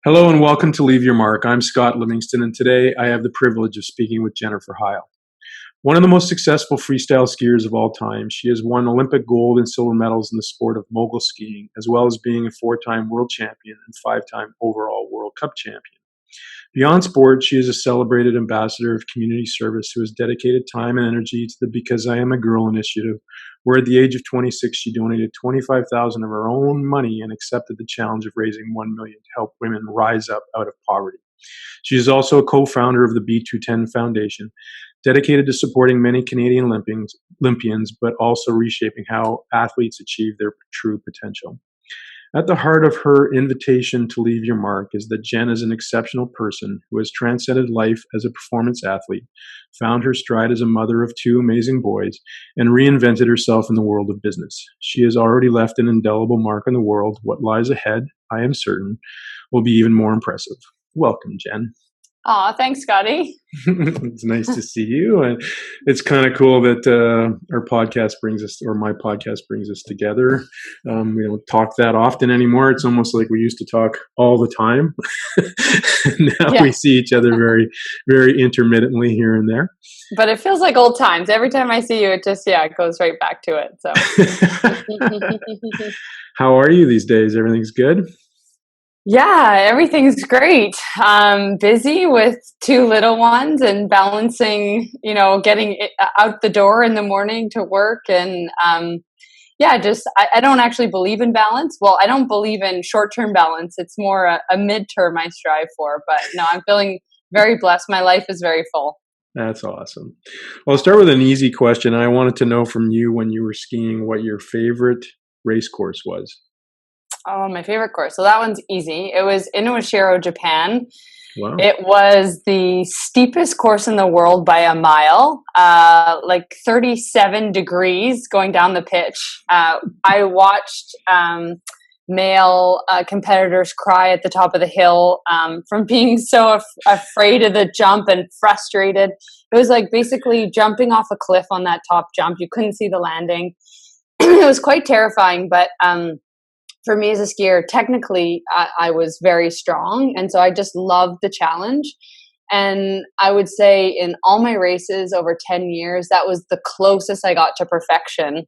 Hello and welcome to Leave Your Mark. I'm Scott Livingston, and today I have the privilege of speaking with Jennifer Heil. One of the most successful freestyle skiers of all time, she has won Olympic gold and silver medals in the sport of mogul skiing, as well as being a four-time world champion and five-time overall World Cup champion. Beyond sport, she is a celebrated ambassador of community service who has dedicated time and energy to the Because I Am a Girl initiative, where at the age of 26, she donated $25,000 of her own money and accepted the challenge of raising $1 million to help women rise up out of poverty. She is also a co-founder of the B210 Foundation, dedicated to supporting many Canadian Olympians, but also reshaping how athletes achieve their true potential. At the heart of her invitation to leave your mark is that Jenn is an exceptional person who has transcended life as a performance athlete, found her stride as a mother of two amazing boys, and reinvented herself in the world of business. She has already left an indelible mark on the world. What lies ahead, I am certain, will be even more impressive. Welcome, Jenn. Aw, thanks, Scotty. It's nice to see you. And it's kind of cool that our podcast brings us, or my podcast brings us together. We don't talk that often anymore. It's almost like we used to talk all the time. Now we see each other very, very intermittently here and there. But it feels like old times. Every time I see you, it just, it goes right back to it. So, how are you these days? Everything's good? Yeah, everything's great. Busy with two little ones and balancing, getting out the door in the morning to work. And I don't actually believe in balance. Well, I don't believe in short-term balance. It's more a midterm I strive for. But no, I'm feeling very blessed. My life is very full. That's awesome. Well, I'll start with an easy question. I wanted to know from you, when you were skiing, what your favorite race course was. Oh, my favorite course. So that one's easy. It was Inuashiro, Japan. Wow. It was the steepest course in the world by a mile, like 37 degrees going down the pitch. I watched male competitors cry at the top of the hill from being so afraid of the jump and frustrated. It was like basically jumping off a cliff on that top jump. You couldn't see the landing. It was quite terrifying, but for me as a skier, technically, I was very strong. And so I just loved the challenge. And I would say in all my races over 10 years, that was the closest I got to perfection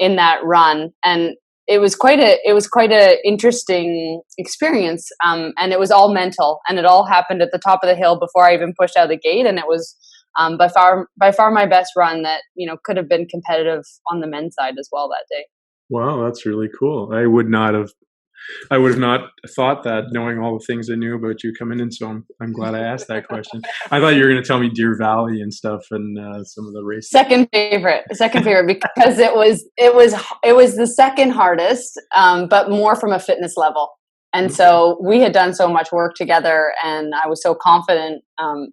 in that run. And it was quite a interesting experience. And it was all mental, and it all happened at the top of the hill before I even pushed out of the gate. And it was by far my best run that, could have been competitive on the men's side as well that day. Wow, that's really cool. I would have not thought that, knowing all the things I knew about you coming in. So I'm glad I asked that question. I thought you were going to tell me Deer Valley and stuff and some of the races. Second favorite, because it was the second hardest, but more from a fitness level. And so we had done so much work together, and I was so confident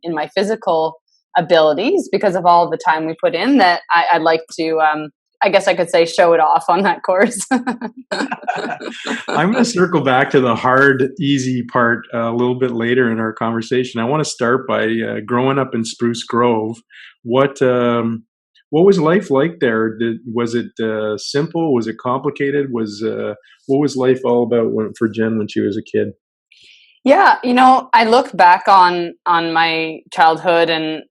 in my physical abilities because of all the time we put in that I'd like to. I guess I could say show it off on that course. I'm going to circle back to the hard, easy part a little bit later in our conversation. I want to start by growing up in Spruce Grove. What was life like there? Was it simple? Was it complicated? What was life all about for Jenn when she was a kid? Yeah, I look back on my childhood, and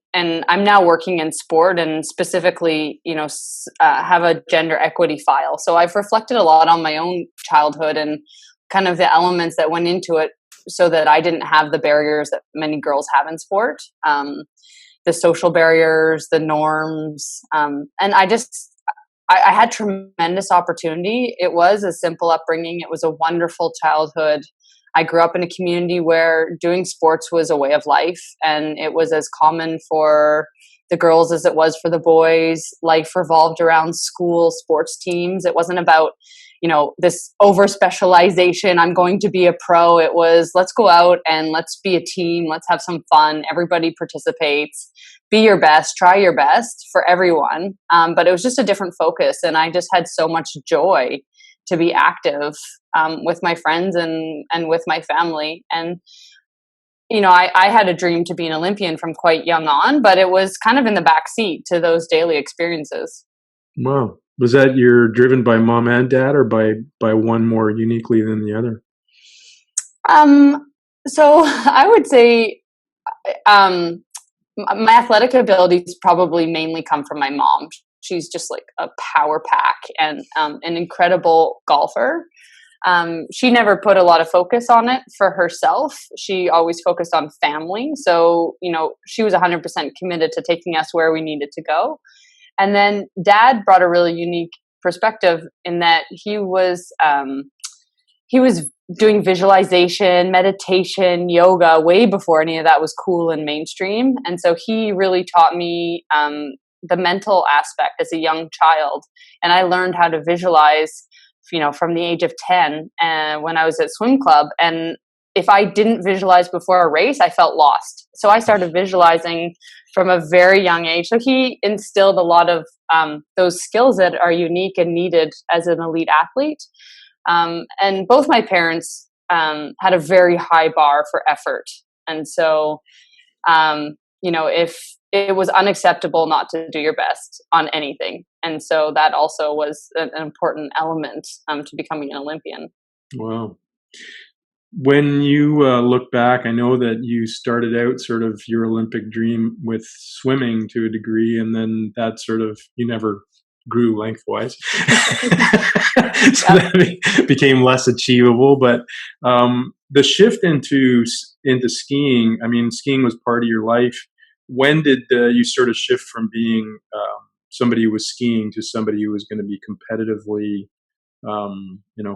I'm now working in sport, and specifically, have a gender equity file. So I've reflected a lot on my own childhood and kind of the elements that went into it, so that I didn't have the barriers that many girls have in sport, the social barriers, the norms, and I had tremendous opportunity. It was a simple upbringing. It was a wonderful childhood. I grew up in a community where doing sports was a way of life, and it was as common for the girls as it was for the boys. Life revolved around school sports teams. It wasn't about, this over specialization. I'm going to be a pro. It was, let's go out and let's be a team. Let's have some fun. Everybody participates. Be your best. Try your best for everyone. But it was just a different focus, and I just had so much joy to be active with my friends and with my family. And, I had a dream to be an Olympian from quite young on, but it was kind of in the back seat to those daily experiences. Wow. Was that you're driven by mom and dad, or by one more uniquely than the other? So I would say um, my athletic abilities probably mainly come from my mom. She's just like a power pack and an incredible golfer. She never put a lot of focus on it for herself. She always focused on family. So, she was 100% committed to taking us where we needed to go. And then dad brought a really unique perspective in that he was doing visualization, meditation, yoga way before any of that was cool and mainstream. And so he really taught me the mental aspect as a young child. And I learned how to visualize, from the age of 10 when I was at swim club. And if I didn't visualize before a race, I felt lost. So I started visualizing from a very young age. So he instilled a lot of those skills that are unique and needed as an elite athlete. And both my parents had a very high bar for effort. And so, if it was unacceptable not to do your best on anything. And so that also was an important element to becoming an Olympian. Wow. When you look back, I know that you started out sort of your Olympic dream with swimming to a degree, and then that sort of, you never grew lengthwise. So Yep. that became less achievable. But the shift into skiing, I mean, skiing was part of your life. When did you sort of shift from being somebody who was skiing to somebody who was going to be competitively,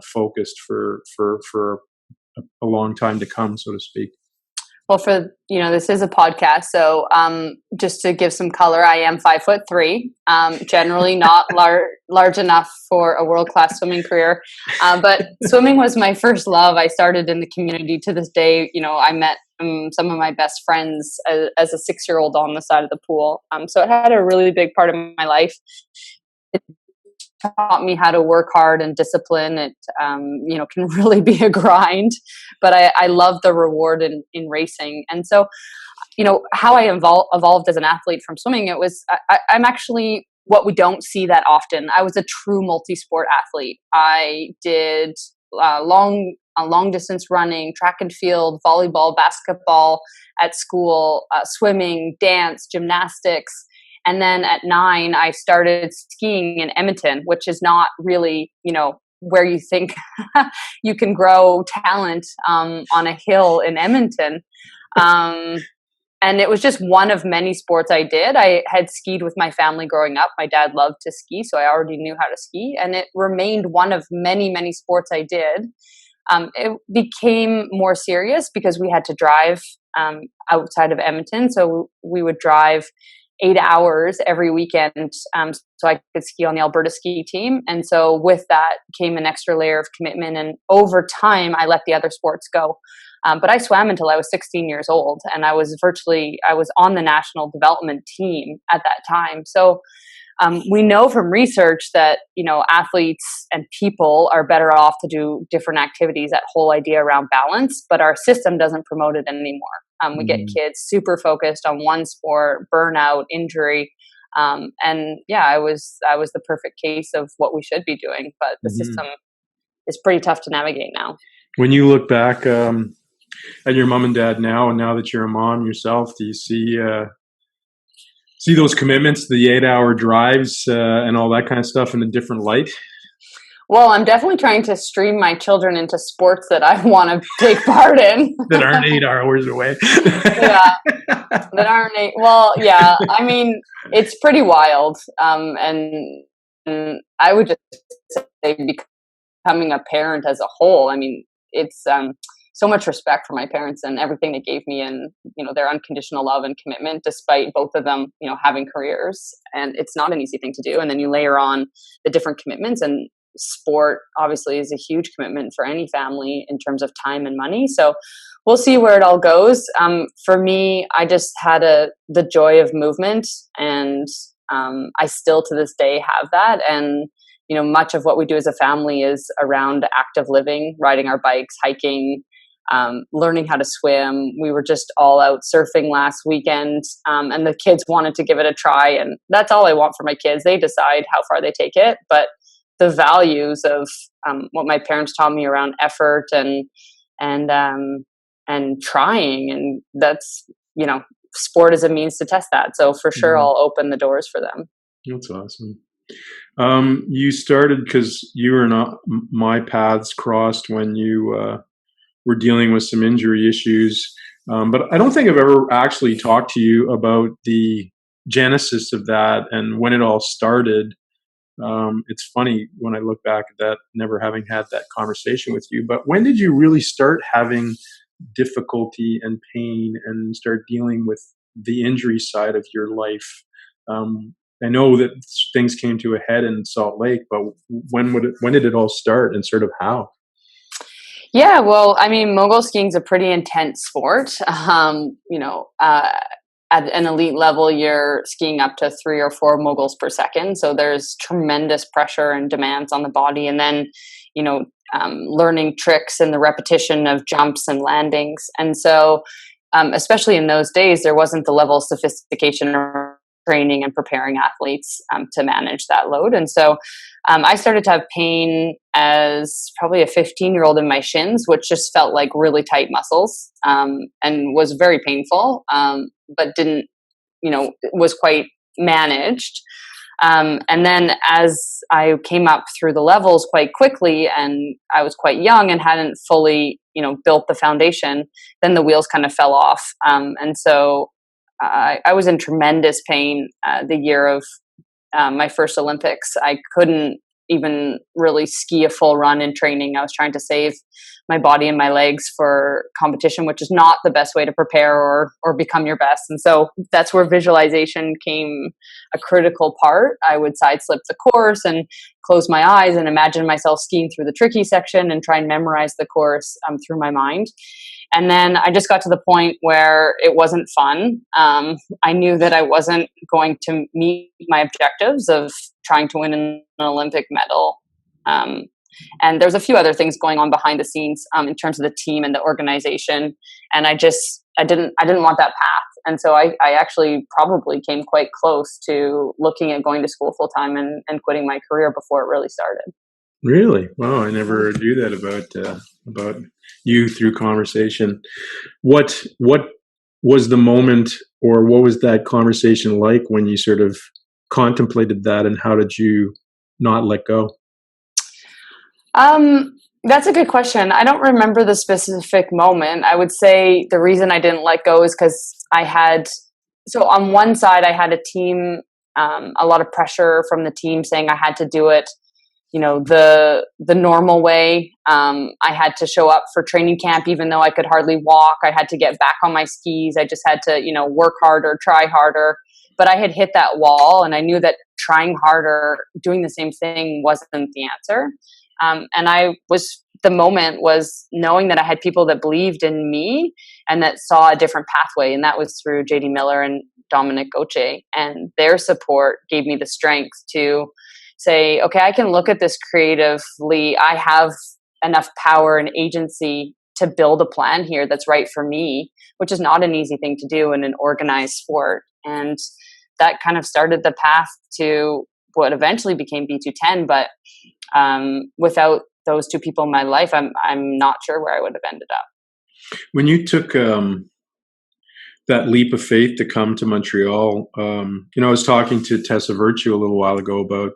focused for a long time to come, so to speak? Well, this is a podcast, so just to give some color, I am 5'3", generally not large enough for a world-class swimming career. But swimming was my first love. I started in the community. To this day, I met some of my best friends as a 6-year-old on the side of the pool. So it had a really big part of my life. It taught me how to work hard and discipline. It, can really be a grind, but I love the reward in racing. And so, how I evolved as an athlete from swimming, I'm actually what we don't see that often. I was a true multi-sport athlete. I did long distance running, track and field, volleyball, basketball at school, swimming, dance, gymnastics. And then at 9, I started skiing in Edmonton, which is not really, where you think you can grow talent on a hill in Edmonton. And it was just one of many sports I did. I had skied with my family growing up. My dad loved to ski, so I already knew how to ski. And it remained one of many, many sports I did. It became more serious because we had to drive outside of Edmonton. So we would drive 8 hours every weekend so I could ski on the Alberta ski team. And so with that came an extra layer of commitment. And over time, I let the other sports go. But I swam until I was 16 years old, and I was on the national development team at that time. So we know from research that, athletes and people are better off to do different activities. That whole idea around balance, but our system doesn't promote it anymore. We get kids super focused on one sport, burnout, injury. And yeah, I was the perfect case of what we should be doing, but the system is pretty tough to navigate now. When you look back at your mom and dad now, and now that you're a mom yourself, do you see those commitments, the 8-hour drives and all that kind of stuff in a different light? Well, I'm definitely trying to stream my children into sports that I want to take part in. That aren't 8 hours away. Yeah, that aren't 8. Well, yeah, I mean, it's pretty wild. And I would just say becoming a parent as a whole, I mean, it's so much respect for my parents and everything they gave me, and, their unconditional love and commitment, despite both of them, having careers. And it's not an easy thing to do. And then you layer on the different commitments, and sport obviously is a huge commitment for any family in terms of time and money. So we'll see where it all goes. For me, I just had the joy of movement, and I still to this day have that. And much of what we do as a family is around active living, riding our bikes, hiking, learning how to swim. We were just all out surfing last weekend, and the kids wanted to give it a try. And that's all I want for my kids. They decide how far they take it, but the values of what my parents taught me around effort and and trying. And that's, sport is a means to test that. So for sure, Mhm. I'll open the doors for them. That's awesome. You started because you were not my paths crossed when you were dealing with some injury issues. But I don't think I've ever actually talked to you about the genesis of that and when it all started. It's funny when I look back at that, never having had that conversation with you. But when did you really start having difficulty and pain and start dealing with the injury side of your life? Um, I know that things came to a head in Salt Lake, but when did it all start and sort of how? Yeah, well, I mean, mogul skiing is a pretty intense sport. At an elite level, you're skiing up to 3 or 4 moguls per second. So there's tremendous pressure and demands on the body. And then, learning tricks and the repetition of jumps and landings. And so, especially in those days, there wasn't the level of sophistication or training and preparing athletes to manage that load. And so I started to have pain as probably a 15-year-old in my shins, which just felt like really tight muscles, and was very painful, but didn't, was quite managed. And then as I came up through the levels quite quickly and I was quite young and hadn't fully, built the foundation, then the wheels kind of fell off. And so I was in tremendous pain the year of my first Olympics. I couldn't even really ski a full run in training. I was trying to save my body and my legs for competition, which is not the best way to prepare or become your best. And so that's where visualization came a critical part. I would side slip the course and close my eyes and imagine myself skiing through the tricky section and try and memorize the course through my mind. And then I just got to the point where it wasn't fun. I knew that I wasn't going to meet my objectives of trying to win an Olympic medal. And there's a few other things going on behind the scenes in terms of the team and the organization. And I didn't want that path. And so I actually probably came quite close to looking at going to school full time and quitting my career before it really started. Really? Wow, I never knew that about you through conversation. What was the moment, or what was that conversation like when you sort of contemplated that, and how did you not let go? That's a good question. I don't remember the specific moment. I would say the reason I didn't let go is because so on one side, I had a team, a lot of pressure from the team saying I had to do it, the normal way. I had to show up for training camp, even though I could hardly walk. I had to get back on my skis. I just had to, work harder, try harder. But I had hit that wall, and I knew that trying harder, doing the same thing wasn't the answer. The moment was knowing that I had people that believed in me and that saw a different pathway. And that was through JD Miller and Dominic Goche, and their support gave me the strength to say, okay, I can look at this creatively. I have enough power and agency to build a plan here that's right for me, which is not an easy thing to do in an organized sport. And that kind of started the path to what eventually became B210. But without those two people in my life, I'm not sure where I would have ended up. When you took that leap of faith to come to Montreal, I was talking to Tessa Virtue a little while ago about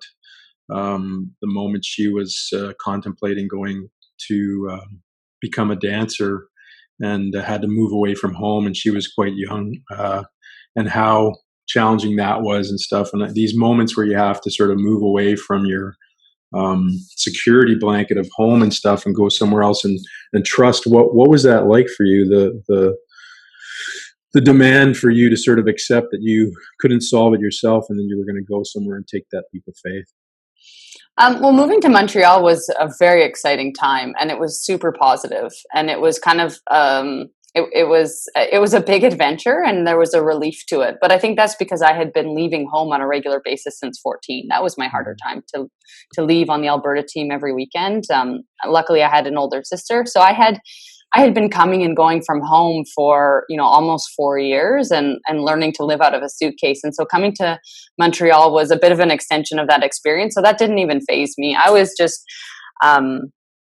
the moment she was contemplating going to become a dancer and had to move away from home, and she was quite young, and how challenging that was and stuff. And these moments where you have to sort of move away from your security blanket of home and stuff and go somewhere else and trust. What was that like for you? The demand for you to sort of accept that you couldn't solve it yourself, and then you were going to go somewhere and take that leap of faith. Well, moving to Montreal was a very exciting time, and it was super positive, and it was kind of it was a big adventure, and there was a relief to it. But I think that's because I had been leaving home on a regular basis since 14. That was my harder time to leave on the Alberta team every weekend. Luckily, I had an older sister, so I had been coming and going from home for almost 4 years and learning to live out of a suitcase. And so coming to Montreal was a bit of an extension of that experience. So that didn't even faze me. I was just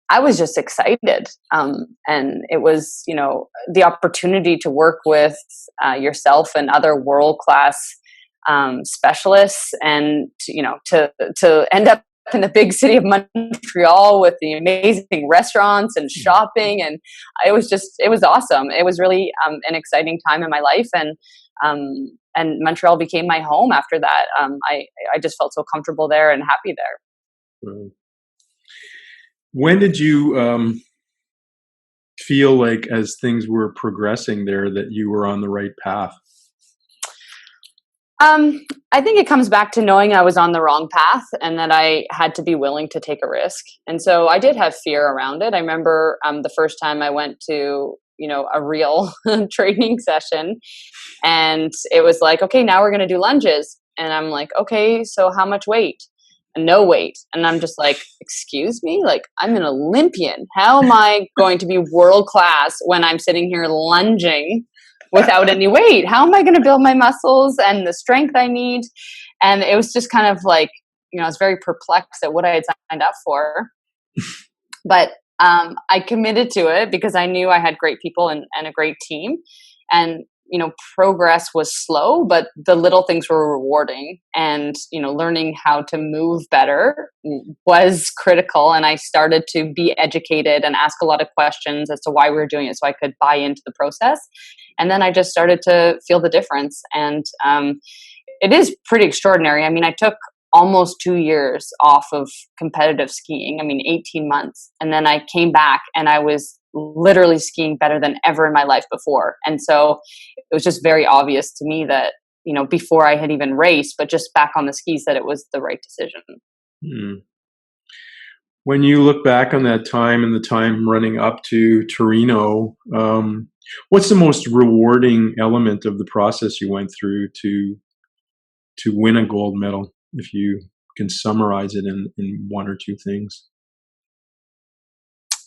I was just excited. And it was, the opportunity to work with yourself and other world-class specialists, and to end up in the big city of Montreal with the amazing restaurants and shopping. And it was awesome. It was really an exciting time in my life. And Montreal became my home after that. I just felt so comfortable there and happy there. Mm. When did you feel like, as things were progressing there, that you were on the right path? I think it comes back to knowing I was on the wrong path and that I had to be willing to take a risk. And so I did have fear around it. I remember the first time I went to, a real training session, and it was like, okay, now we're going to do lunges. And I'm like, okay, so how much weight? And no weight. And I'm just like, excuse me? Like, I'm an Olympian. How am I going to be world class when I'm sitting here lunging without any weight? How am I going to build my muscles and the strength I need? And it was just kind of like, I was very perplexed at what I had signed up for. But I committed to it because I knew I had great people and a great team. And, progress was slow, but the little things were rewarding. And, learning how to move better was critical. And I started to be educated and ask a lot of questions as to why we were doing it so I could buy into the process. And then I just started to feel the difference. And it is pretty extraordinary. I mean, I took almost 2 years off of competitive skiing. 18 months. And then I came back and I was literally skiing better than ever in my life before. And so it was just very obvious to me that, before I had even raced, but just back on the skis, that it was the right decision. Hmm. When you look back on that time and the time running up to Torino, what's the most rewarding element of the process you went through to win a gold medal, if you can summarize it in one or two things?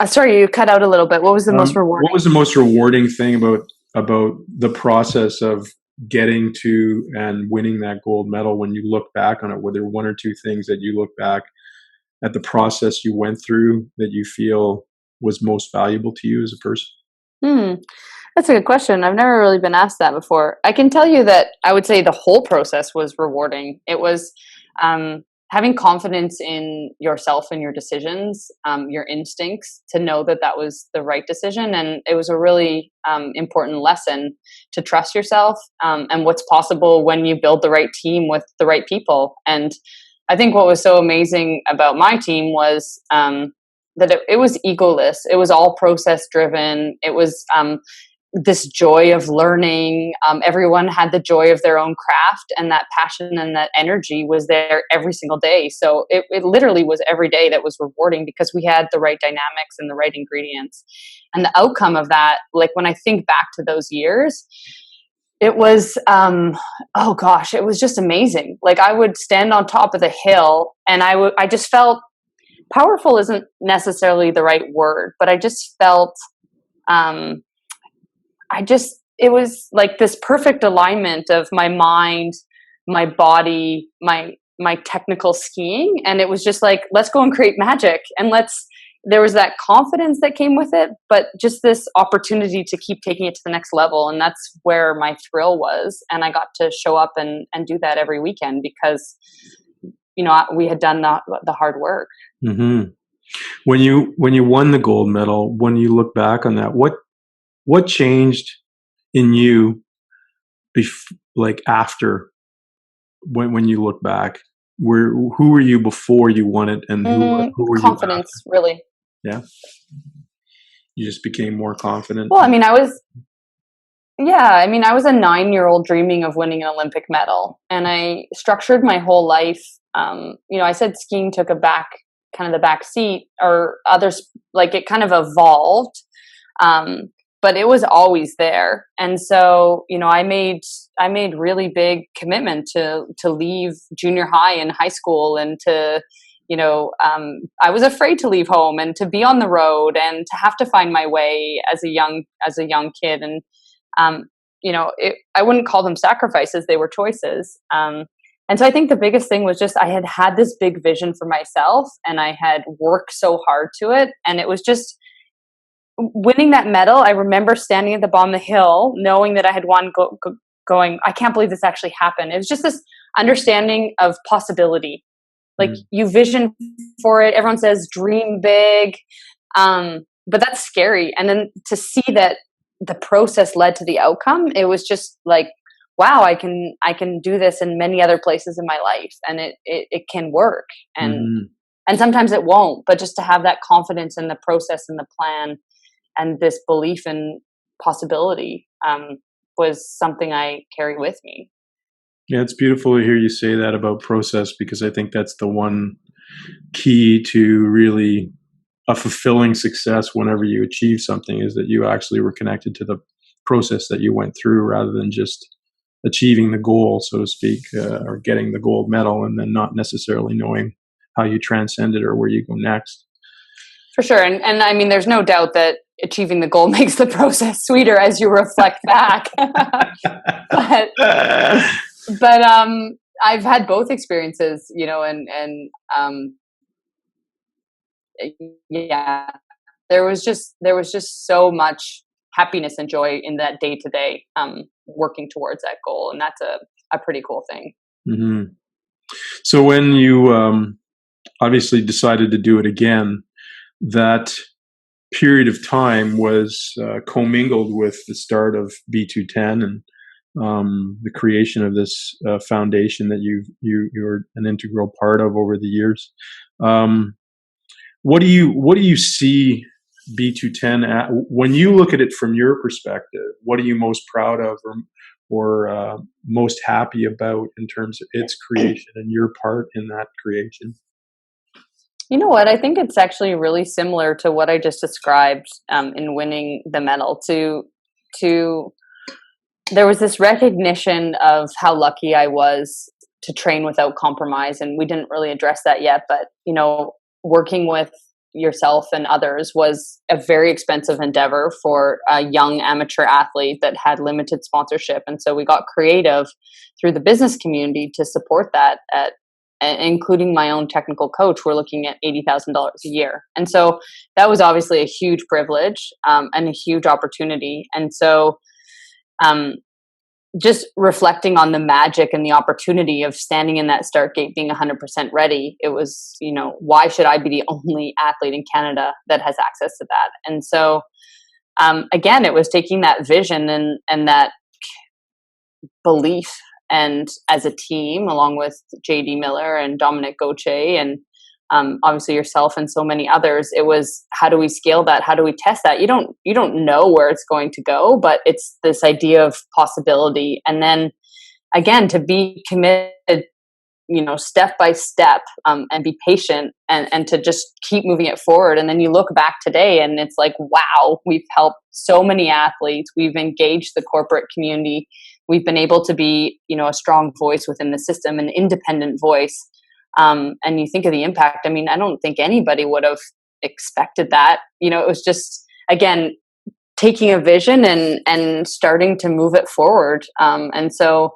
Sorry, you cut out a little bit. What was the most rewarding? What was the most rewarding thing about the process of getting to and winning that gold medal? When you look back on it, were there one or two things that you look back at the process you went through that you feel was most valuable to you as a person? That's a good question. I've never really been asked that before. I can tell you that I would say the whole process was rewarding. It was having confidence in yourself and your decisions, your instincts, to know that that was the right decision. And it was a really important lesson to trust yourself and what's possible when you build the right team with the right people. And I think what was so amazing about my team was that it was egoless. It was all process driven. It was this joy of learning. Everyone had the joy of their own craft, and that passion and that energy was there every single day. So it literally was every day that was rewarding because we had the right dynamics and the right ingredients. And the outcome of that, like when I think back to those years, it was, oh gosh, it was just amazing. Like I would stand on top of the hill and I just felt powerful isn't necessarily the right word, but I just felt, it was like this perfect alignment of my mind, my body, my technical skiing. And it was just like, let's go and create magic. And there was that confidence that came with it, but just this opportunity to keep taking it to the next level. And that's where my thrill was. And I got to show up and do that every weekend because, we had done the hard work. Mm-hmm. When you won the gold medal, when you look back on that, what changed in you after, when you look back? Who were you before you won it, and who were confidence, you really? Yeah, you just became more confident. Well, I was a 9-year-old dreaming of winning an Olympic medal, and I structured my whole life. I said skiing took the back seat, or others, like it kind of evolved. But it was always there. And so, I made really big commitment to leave junior high and high school, and to, I was afraid to leave home and to be on the road and to have to find my way as a young kid. And, I wouldn't call them sacrifices. They were choices. And so I think the biggest thing was just I had this big vision for myself, and I had worked so hard to it. And it was just winning that medal. I remember standing at the bottom of the hill, knowing that I had won, going, I can't believe this actually happened. It was just this understanding of possibility. Like, you vision for it. Everyone says dream big. But that's scary. And then to see that the process led to the outcome, it was just like, wow, I can do this in many other places in my life, and it can work. And sometimes it won't, but just to have that confidence in the process and the plan and this belief in possibility was something I carry with me. Yeah, it's beautiful to hear you say that about process, because I think that's the one key to really a fulfilling success whenever you achieve something, is that you actually were connected to the process that you went through, rather than just achieving the goal, so to speak, or getting the gold medal and then not necessarily knowing how you transcend it or where you go next. For sure. And I mean, there's no doubt that achieving the goal makes the process sweeter as you reflect back. but I've had both experiences, and yeah, there was just so much happiness and joy in that day to day working towards that goal, and that's a pretty cool thing. Mm-hmm. So when you obviously decided to do it again, that period of time was commingled with the start of B210 and the creation of this foundation that you're an integral part of over the years. What do you see B210 at, when you look at it from your perspective? What are you most proud of, or most happy about in terms of its creation and your part in that creation? You know what? I think it's actually really similar to what I just described in winning the medal. There was this recognition of how lucky I was to train without compromise, and we didn't really address that yet. But working with yourself and others was a very expensive endeavor for a young amateur athlete that had limited sponsorship, and so we got creative through the business community to support that, including my own technical coach. We're looking at $80,000 a year, and so that was obviously a huge privilege and a huge opportunity. And so just reflecting on the magic and the opportunity of standing in that start gate, being 100% ready, it was, why should I be the only athlete in Canada that has access to that? And so, again, it was taking that vision and that belief, and as a team, along with JD Miller and Dominic Gauthier and obviously yourself and so many others, it was, how do we scale that? How do we test that? You don't know where it's going to go, but it's this idea of possibility. And then again, to be committed, step by step, and be patient, and to just keep moving it forward. And then you look back today and it's like, wow, we've helped so many athletes. We've engaged the corporate community. We've been able to be, a strong voice within the system, an independent voice. And you think of the impact. I mean, I don't think anybody would have expected that. It was just, again, taking a vision and starting to move it forward. And so,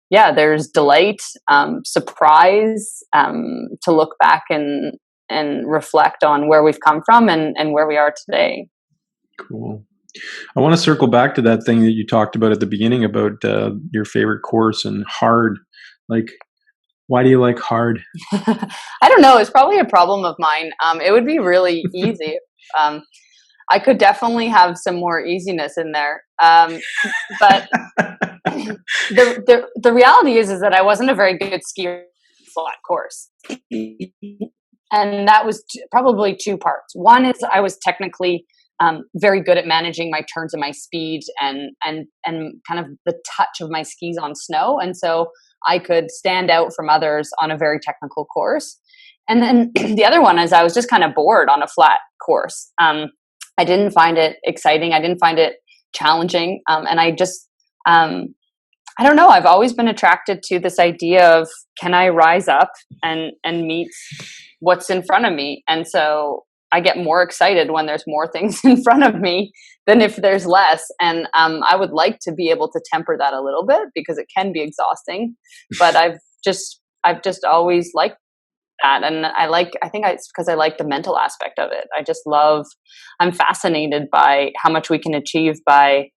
yeah, there's delight, surprise, to look back and reflect on where we've come from and where we are today. Cool. I want to circle back to that thing that you talked about at the beginning about your favorite course and hard. Like, why do you like hard? I don't know. It's probably a problem of mine. It would be really easy. I could definitely have some more easiness in there. But the reality is that I wasn't a very good skier flat course. And that was probably two parts. One is I was technically very good at managing my turns and my speed and kind of the touch of my skis on snow. And so I could stand out from others on a very technical course. And then the other one is I was just kind of bored on a flat course. I didn't find it exciting. I didn't find it challenging. And I just, I don't know. I've always been attracted to this idea of, can I rise up and meet what's in front of me? And so I get more excited when there's more things in front of me than if there's less. And I would like to be able to temper that a little bit, because it can be exhausting. But I've I've just always liked that. And I think it's because I like the mental aspect of it. I'm fascinated by how much we can achieve by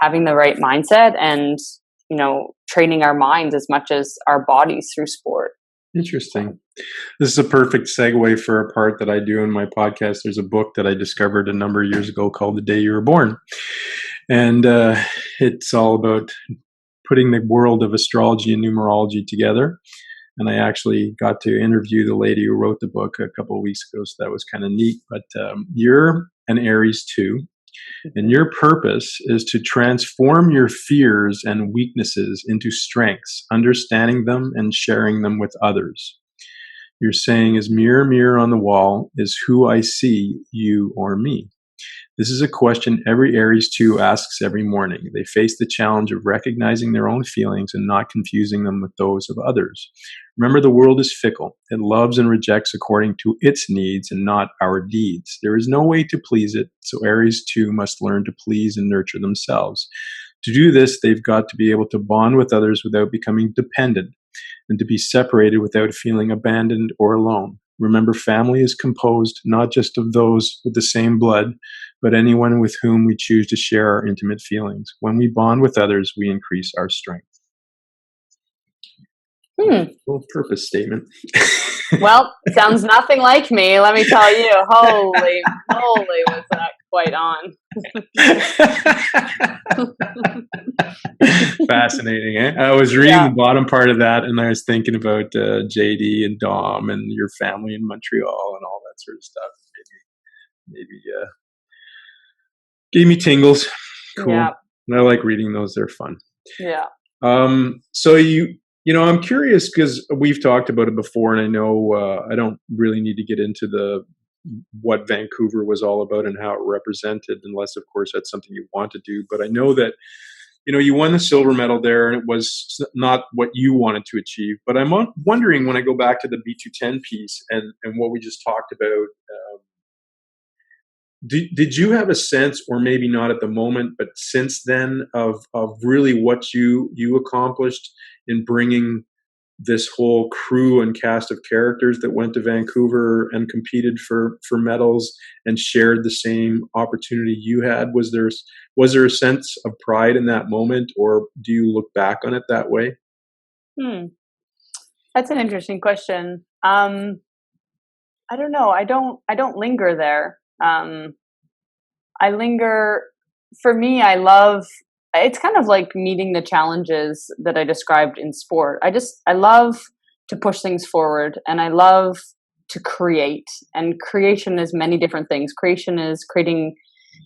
having the right mindset and, training our minds as much as our bodies through sport. Interesting. This is a perfect segue for a part that I do in my podcast. There's a book that I discovered a number of years ago called The Day You Were Born. And it's all about putting the world of astrology and numerology together. And I actually got to interview the lady who wrote the book a couple of weeks ago, so that was kind of neat. But you're an Aries too, and your purpose is to transform your fears and weaknesses into strengths, understanding them and sharing them with others. Your saying is, mirror, mirror on the wall, is who I see, you or me? This is a question every Aries 2 asks every morning. They face the challenge of recognizing their own feelings and not confusing them with those of others. Remember, the world is fickle. It loves and rejects according to its needs and not our deeds. There is no way to please it, so Aries 2 must learn to please and nurture themselves. To do this, they've got to be able to bond with others without becoming dependent, and to be separated without feeling abandoned or alone. Remember, family is composed not just of those with the same blood, but anyone with whom we choose to share our intimate feelings. When we bond with others, we increase our strength. Little purpose statement. Well, sounds nothing like me, let me tell you. Holy moly, was that quite on. Fascinating, eh? I was reading the bottom part of that, and I was thinking about JD and Dom and your family in Montreal and all that sort of stuff. Maybe gave me tingles. Cool. Yeah. And I like reading those; they're fun. Yeah. So I'm curious because we've talked about it before, and I know I don't really need to get into what Vancouver was all about and how it represented, unless, of course, that's something you want to do. But I know that, you won the silver medal there, and it was not what you wanted to achieve. But I'm wondering, when I go back to the B210 piece and what we just talked about, did you have a sense, or maybe not at the moment, but since then, of really what you accomplished in bringing this whole crew and cast of characters that went to Vancouver and competed for medals and shared the same opportunity you had? Was there a sense of pride in that moment, or do you look back on it that way? That's an interesting question. I don't know. I don't linger there. I linger, for me, it's kind of like meeting the challenges that I described in sport. I love to push things forward, and I love to create, and creation is many different things. Creation is creating,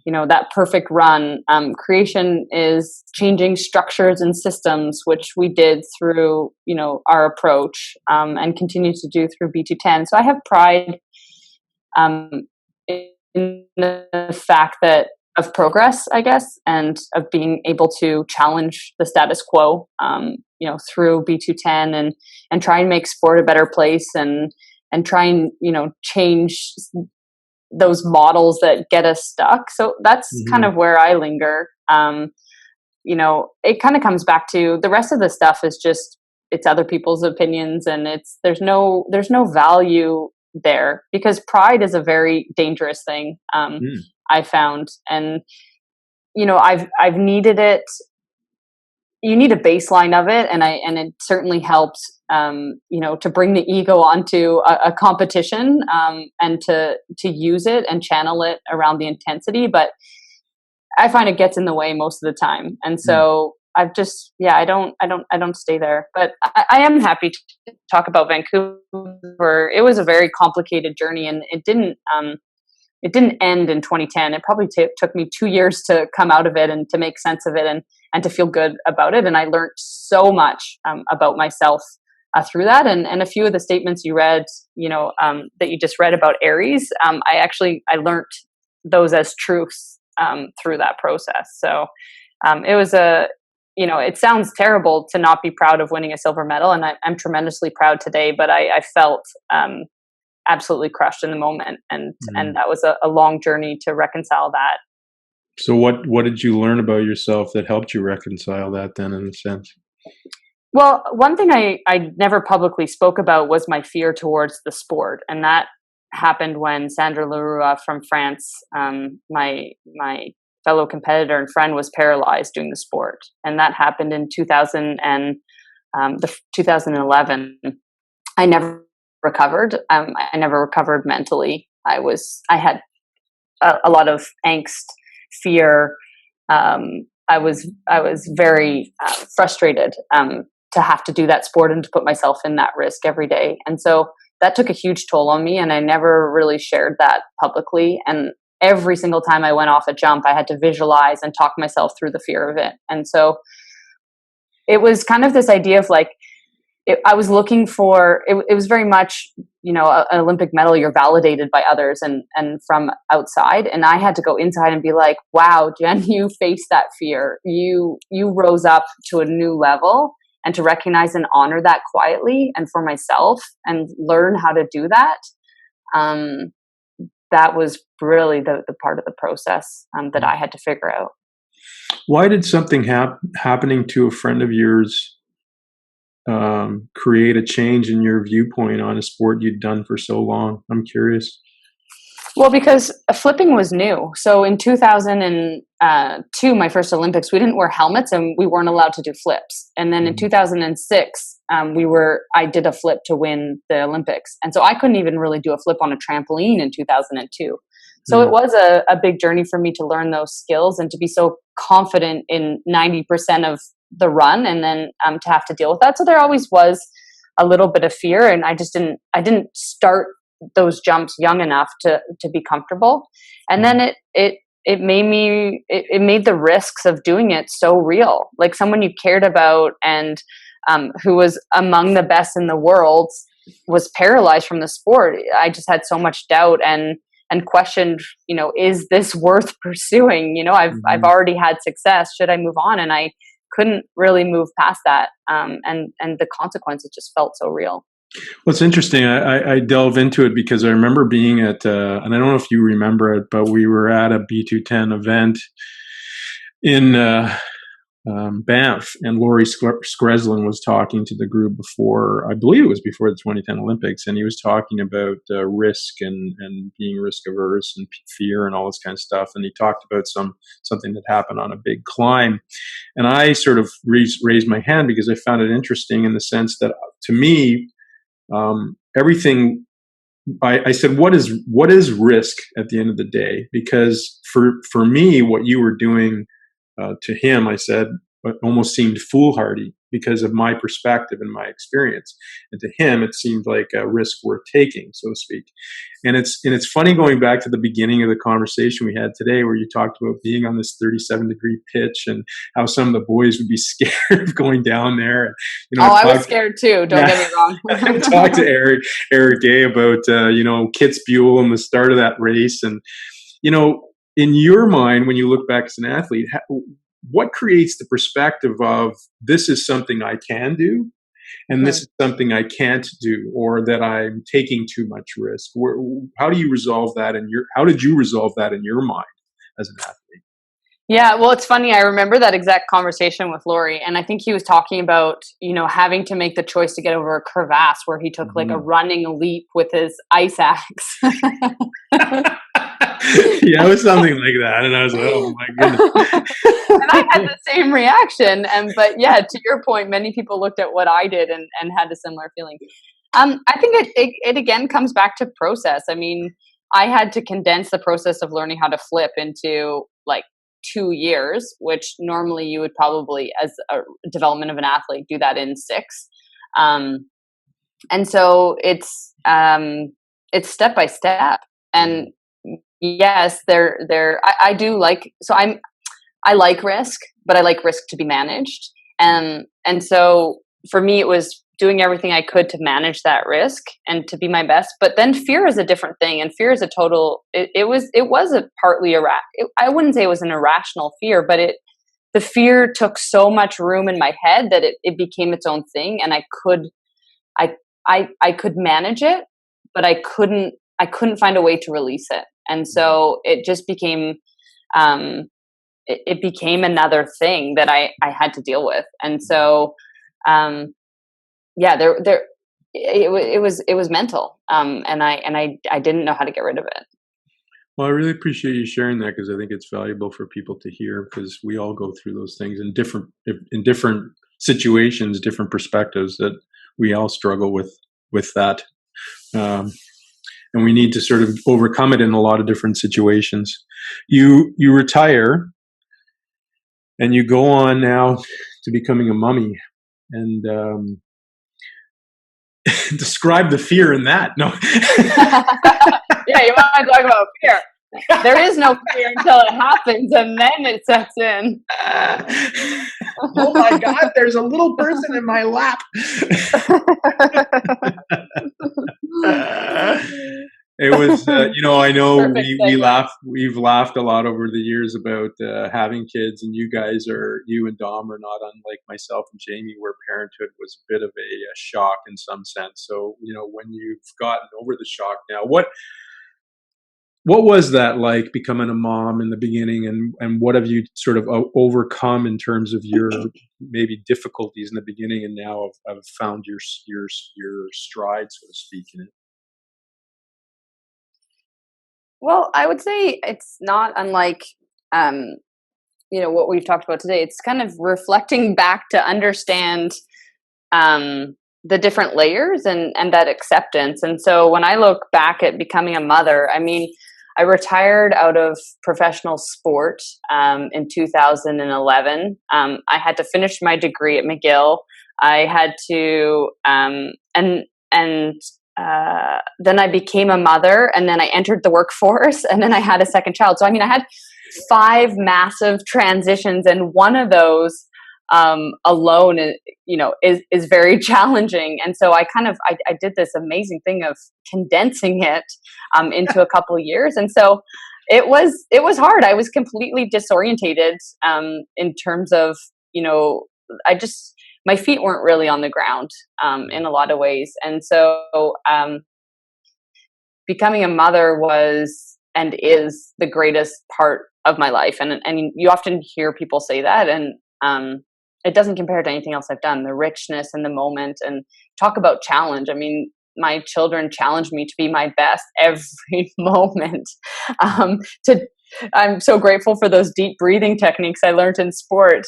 that perfect run. Creation is changing structures and systems, which we did through, our approach, and continue to do through B210. So I have pride, in the fact of progress, I guess, and of being able to challenge the status quo, through B210 and try and make sport a better place and try and, change those models that get us stuck. So that's kind of where I linger. It kind of comes back to the rest of the stuff is just, it's other people's opinions, and there's no value there, because pride is a very dangerous thing. I found, and I've needed it. You need a baseline of it, and it certainly helps, to bring the ego onto a competition, and to use it and channel it around the intensity. But I find it gets in the way most of the time, and so I've just, I don't stay there. But I am happy to talk about Vancouver. It was a very complicated journey, and it didn't end in 2010. It probably took me 2 years to come out of it and to make sense of it and to feel good about it. And I learned so much about myself through that. And a few of the statements you read, that you just read about Aries, I learned those as truths through that process. So it was it sounds terrible to not be proud of winning a silver medal, and I'm tremendously proud today, but I felt absolutely crushed in the moment, and that was a long journey to reconcile that. So what did you learn about yourself that helped you reconcile that then, in a sense? Well, one thing I never publicly spoke about was my fear towards the sport, and that happened when Sandra Leroux from France, my fellow competitor and friend, was paralyzed doing the sport, and that happened in 2011. I never recovered. I never recovered mentally. I had a lot of angst, fear. I was very frustrated to have to do that sport and to put myself in that risk every day. And so that took a huge toll on me, and I never really shared that publicly. And every single time I went off a jump, I had to visualize and talk myself through the fear of it. And so it was kind of this idea of like, I was looking for, it was very much, an Olympic medal, you're validated by others and from outside. And I had to go inside and be like, wow, Jenn, you faced that fear. You rose up to a new level, and to recognize and honor that quietly and for myself and learn how to do that. That was really the part of the process that I had to figure out. Why did something happening to a friend of yours create a change in your viewpoint on a sport you'd done for so long? I'm curious. Well, because flipping was new. So in 2002, my first Olympics, we didn't wear helmets and we weren't allowed to do flips. And then in 2006, I did a flip to win the Olympics. And so I couldn't even really do a flip on a trampoline in 2002. So it was a big journey for me to learn those skills and to be so confident in 90% of the run, and then to have to deal with that. So there always was a little bit of fear, and I didn't start those jumps young enough to be comfortable. And then it made the risks of doing it so real. Like someone you cared about and who was among the best in the world was paralyzed from the sport. I just had so much doubt and questioned, is this worth pursuing? I've already had success. Should I move on? And I couldn't really move past that. And the consequences just felt so real. Well, it's interesting. I delve into it because I remember being at, and I don't know if you remember it, but we were at a B210 event in Banff, and Laurie Skreslin was talking to the group before, I believe it was before the 2010 Olympics, and he was talking about risk and being risk averse and fear and all this kind of stuff. And he talked about something that happened on a big climb. And I sort of raised my hand because I found it interesting in the sense that, to me, everything, I said, what is risk at the end of the day? Because for me, what you were doing to him, I said, almost seemed foolhardy because of my perspective and my experience. And to him, it seemed like a risk worth taking, so to speak. And it's funny going back to the beginning of the conversation we had today, where you talked about being on this 37-degree pitch and how some of the boys would be scared of going down there. And, I was scared too. Don't get me wrong. I talked to Eric Gay about Kitzbühel and the start of that race, and in your mind, when you look back as an athlete, what creates the perspective of this is something I can do and this is something I can't do, or that I'm taking too much risk? How do you resolve that how did you resolve that in your mind as an athlete? Yeah, well, it's funny. I remember that exact conversation with Laurie, and I think he was talking about, having to make the choice to get over a crevasse where he took like a running leap with his ice axe. Yeah, it was something like that, and I was like, "Oh my goodness!" And I had the same reaction. But yeah, to your point, many people looked at what I did and had a similar feeling. I think it again comes back to process. I mean, I had to condense the process of learning how to flip into like 2 years, which normally you would probably, as a development of an athlete, do that in 6. And so it's step by step. And yes, I do like, so I like risk, but I like risk to be managed. And so for me, it was doing everything I could to manage that risk and to be my best. But then fear is a different thing. And fear is a total, it was a partly I wouldn't say it was an irrational fear, but the fear took so much room in my head that it became its own thing. And I could manage it, but I couldn't find a way to release it. And so it just became, it became another thing that I had to deal with. And so Yeah, it was mental, and I didn't know how to get rid of it. Well, I really appreciate you sharing that because I think it's valuable for people to hear because we all go through those things in different situations, different perspectives that we all struggle with that. Um, and we need to sort of overcome it in a lot of different situations. You retire and you go on now to becoming a mummy, and describe the fear in that. No. Yeah, you want to talk about fear? There is no fear until it happens, and then it sets in. Oh my God, there's a little person in my lap. It was, I know Perfect we segue. we've laughed a lot over the years about having kids, and you and Dom are not unlike myself and Jamie, where parenthood was a bit of a shock in some sense. So, when you've gotten over the shock now, what was that like becoming a mom in the beginning, and what have you sort of overcome in terms of your maybe difficulties in the beginning, and now have found your stride, so to speak, in it? Well, I would say it's not unlike what we've talked about today. It's kind of reflecting back to understand the different layers and that acceptance. And so when I look back at becoming a mother, I mean, I retired out of professional sport in 2011. I had to finish my degree at McGill. I had to and then I became a mother, and then I entered the workforce, and then I had a second child. So I mean, I had 5 massive transitions, and one of those alone, is very challenging. And so I did this amazing thing of condensing it into a couple of years, and so it was hard. I was completely disorientated in terms of I just my feet weren't really on the ground in a lot of ways, and so becoming a mother was and is the greatest part of my life, and you often hear people say that, and it doesn't compare to anything else I've done. The richness in the moment, and talk about challenge. I mean, my children challenge me to be my best every moment. To I'm so grateful for those deep breathing techniques I learned in sport.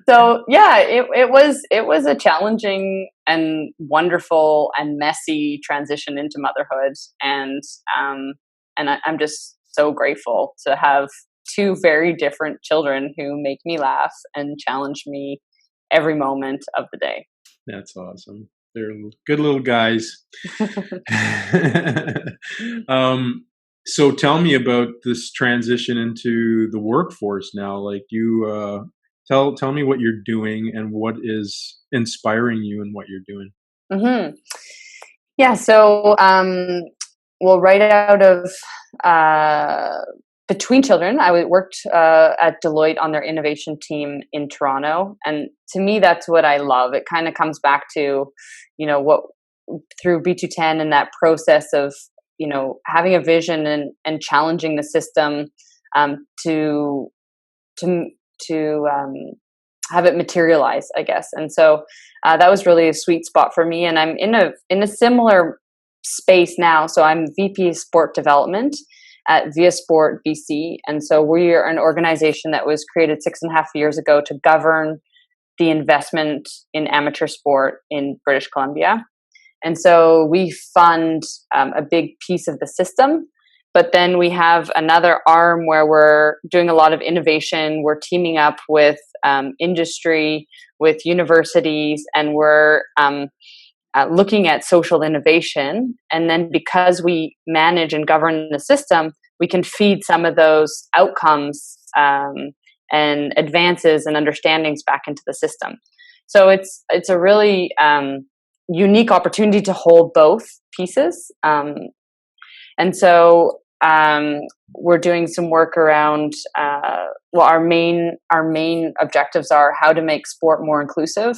So yeah, it was a challenging and wonderful and messy transition into motherhood, and I'm just so grateful to have 2 very different children who make me laugh and challenge me every moment of the day. That's awesome. They're good little guys. um, so tell me about this transition into the workforce now. Like tell me what you're doing and what is inspiring you in what you're doing. Hmm. Yeah. So, well, right out of between children, worked at Deloitte on their innovation team in Toronto, and to me, that's what I love. It kind of comes back to, what through B210 and that process of having a vision and challenging the system to to have it materialize, I guess. And so that was really a sweet spot for me. And I'm in a similar space now. So I'm VP of Sport Development at Via Sport BC, and so we are an organization that was created 6.5 years ago to govern the investment in amateur sport in British Columbia. And so we fund a big piece of the system, but then we have another arm where we're doing a lot of innovation. We're teaming up with industry, with universities, and we're looking at social innovation. And then because we manage and govern the system, we can feed some of those outcomes and advances and understandings back into the system. So it's a really unique opportunity to hold both pieces. And so we're doing some work around, our main objectives are how to make sport more inclusive,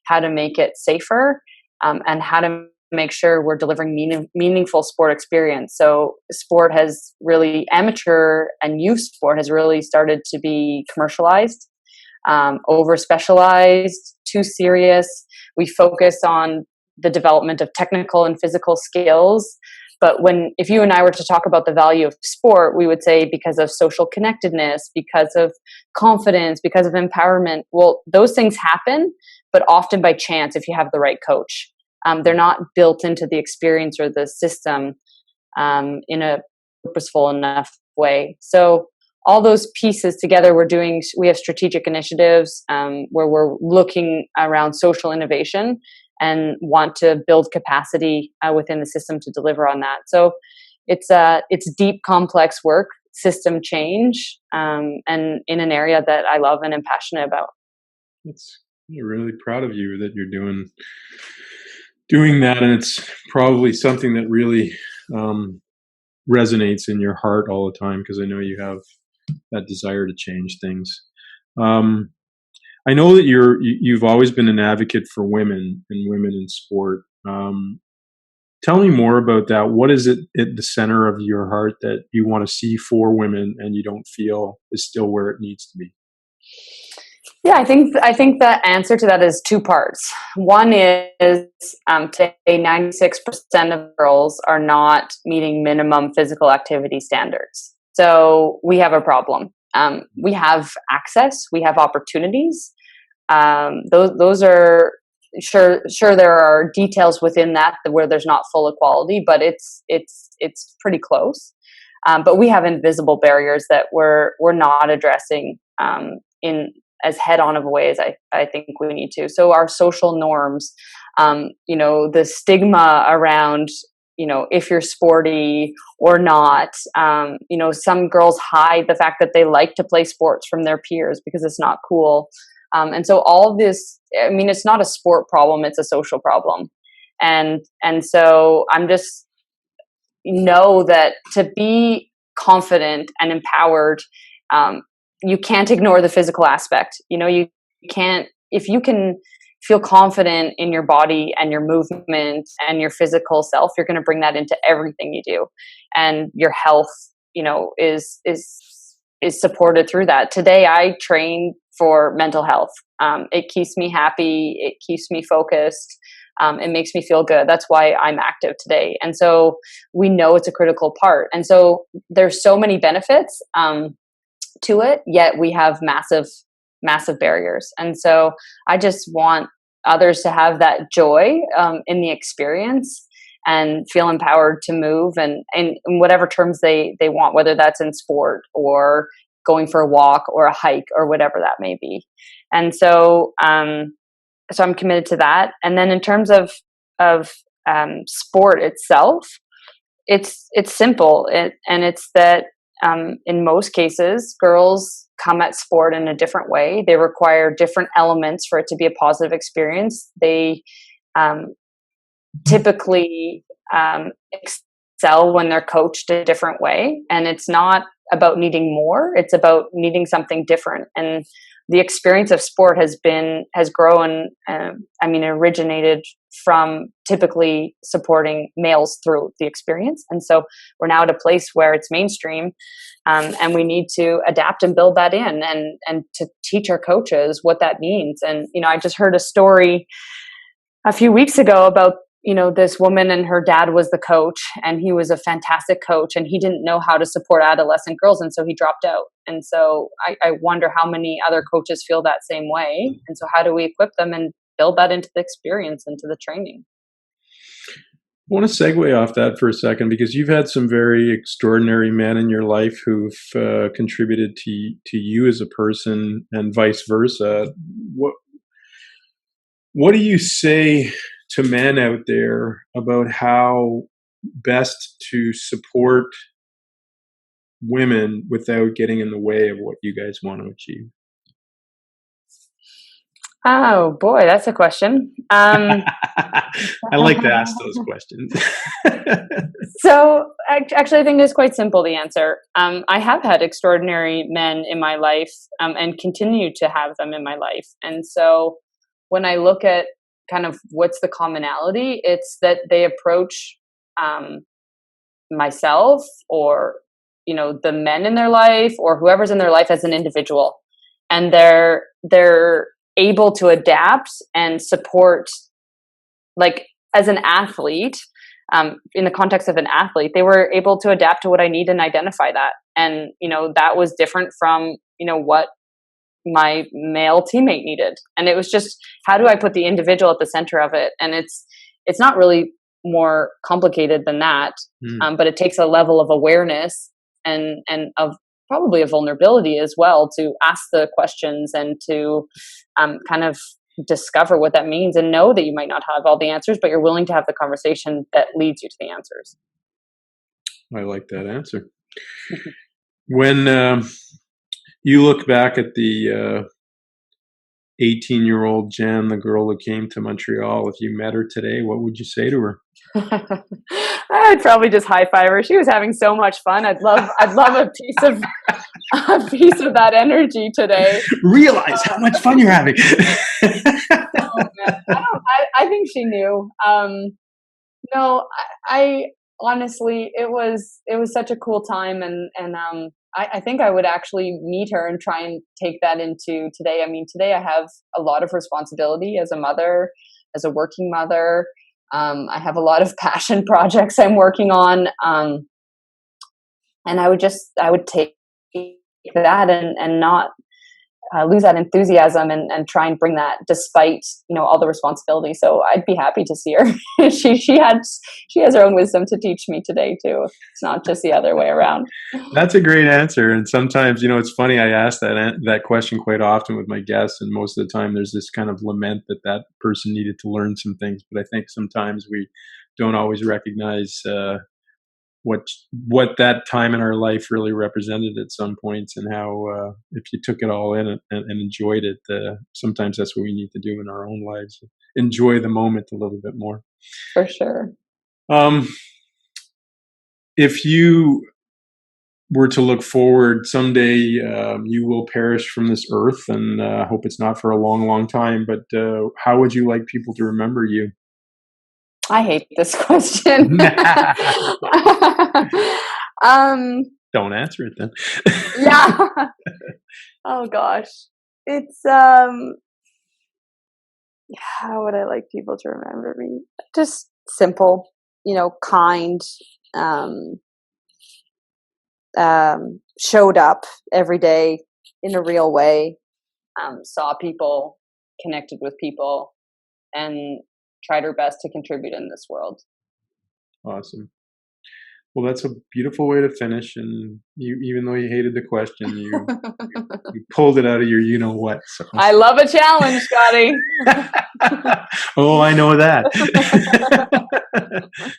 how to make it safer, and how to make sure we're delivering meaningful sport experience. So amateur and youth sport has really started to be commercialized. over specialized, too serious. We focus on the development of technical and physical skills. But if you and I were to talk about the value of sport, we would say because of social connectedness, because of confidence, because of empowerment. Well, those things happen, but often by chance if you have the right coach. They're not built into the experience or the system in a purposeful enough way. So all those pieces together, we have strategic initiatives where we're looking around social innovation and want to build capacity within the system to deliver on that. So it's deep, complex work, system change, and in an area that I love and am passionate about. I'm really proud of you that you're doing that, and it's probably something that really resonates in your heart all the time, because I know you have that desire to change things. I know that you've always been an advocate for women and women in sport. Tell me more about that. What is it at the center of your heart that you want to see for women and you don't feel is still where it needs to be? Yeah, I think the answer to that is two parts. One is today 96% of girls are not meeting minimum physical activity standards. So we have a problem. We have access, we have opportunities. Those are sure there are details within that where there's not full equality, but it's pretty close. But we have invisible barriers that we're not addressing in as head-on of a way as I think we need to. So our social norms, the stigma around, if you're sporty or not, some girls hide the fact that they like to play sports from their peers because it's not cool. And so all of this, it's not a sport problem, it's a social problem. And so I'm just know that to be confident and empowered, you can't ignore the physical aspect. You can't, if you can feel confident in your body and your movement and your physical self, you're going to bring that into everything you do. And your health, is supported through that. Today, I train for mental health. It keeps me happy. It keeps me focused. It makes me feel good. That's why I'm active today. And so we know it's a critical part. And so there's so many benefits to it, yet we have massive barriers. And so I just want others to have that joy in the experience and feel empowered to move and in whatever terms they want, whether that's in sport or going for a walk or a hike or whatever that may be. And so so I'm committed to that. And then in terms of sport itself, it's simple. And it's that in most cases, girls come at sport in a different way. They require different elements for it to be a positive experience. They typically excel when they're coached a different way. And it's not about needing more, it's about needing something different. And the experience of sport has grown, originated from typically supporting males through the experience. And so we're now at a place where it's mainstream, and we need to adapt and build that in and to teach our coaches what that means. And, I just heard a story a few weeks ago about, this woman and her dad was the coach, and he was a fantastic coach, and he didn't know how to support adolescent girls. And so he dropped out. And so I wonder how many other coaches feel that same way. And so how do we equip them and build that into the experience, into the training? I want to segue off that for a second, because you've had some very extraordinary men in your life who've contributed to you as a person and vice versa. What do you say to men out there about how best to support women without getting in the way of what you guys want to achieve? Oh boy, that's a question. I like to ask those questions. So actually, I think it's quite simple, the answer. I have had extraordinary men in my life, and continue to have them in my life. And so when I look at kind of what's the commonality, it's that they approach myself or, the men in their life or whoever's in their life as an individual. and they're able to adapt and support, like as an athlete, in the context of an athlete, they were able to adapt to what I need and identify that. And, that was different from, what my male teammate needed. And it was just, how do I put the individual at the center of it? And it's not really more complicated than that. But it takes a level of awareness and of probably a vulnerability as well to ask the questions and to kind of discover what that means and know that you might not have all the answers, but you're willing to have the conversation that leads you to the answers. I like that answer. When you look back at the 18-year-old Jenn, the girl who came to Montreal, if you met her today, what would you say to her? I'd probably just high five her. She was having so much fun. I'd love a piece of that energy today. Realize how much fun you're having. Oh, man. I think she knew. No, I honestly, it was such a cool time, and I think I would actually meet her and try and take that into today. I mean, today I have a lot of responsibility as a mother, as a working mother. I have a lot of passion projects I'm working on. And I would take that and not lose that enthusiasm and try and bring that despite, all the responsibility. So I'd be happy to see her. she has her own wisdom to teach me today too. It's not just the other way around. That's a great answer. And sometimes, it's funny, I ask that question quite often with my guests, and most of the time there's this kind of lament that person needed to learn some things. But I think sometimes we don't always recognize what that time in our life really represented at some points, and how if you took it all in and enjoyed it, sometimes that's what we need to do in our own lives. Enjoy the moment a little bit more. For sure. If you were to look forward, someday you will perish from this earth, and I hope it's not for a long, long time, but how would you like people to remember you? I hate this question. Don't answer it then. Yeah. Oh gosh. It's how would I like people to remember me? Just simple, kind, showed up every day in a real way, saw people, connected with people, and tried her best to contribute in this world. Awesome. Well, that's a beautiful way to finish. And you, even though you hated the question, you pulled it out of your you-know-what. So. I love a challenge, Scotty. Oh, I know that.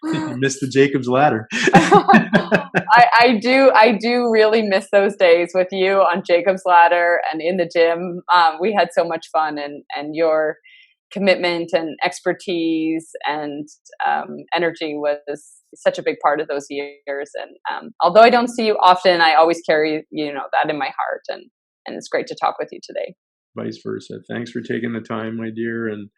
You missed the Jacob's ladder. I do really miss those days with you on Jacob's ladder and in the gym. We had so much fun, and your commitment and expertise and energy was such a big part of those years. And although I don't see you often, I always carry that in my heart, and it's great to talk with you today. Vice versa. Thanks for taking the time, my dear, and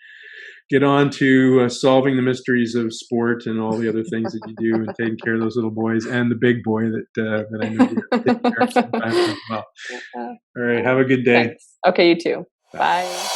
get on to solving the mysteries of sport and all the other things that you do, and taking care of those little boys and the big boy that I know you're taking care of sometimes as well. All right. Have a good day. Thanks. Okay, you too. Bye. Bye.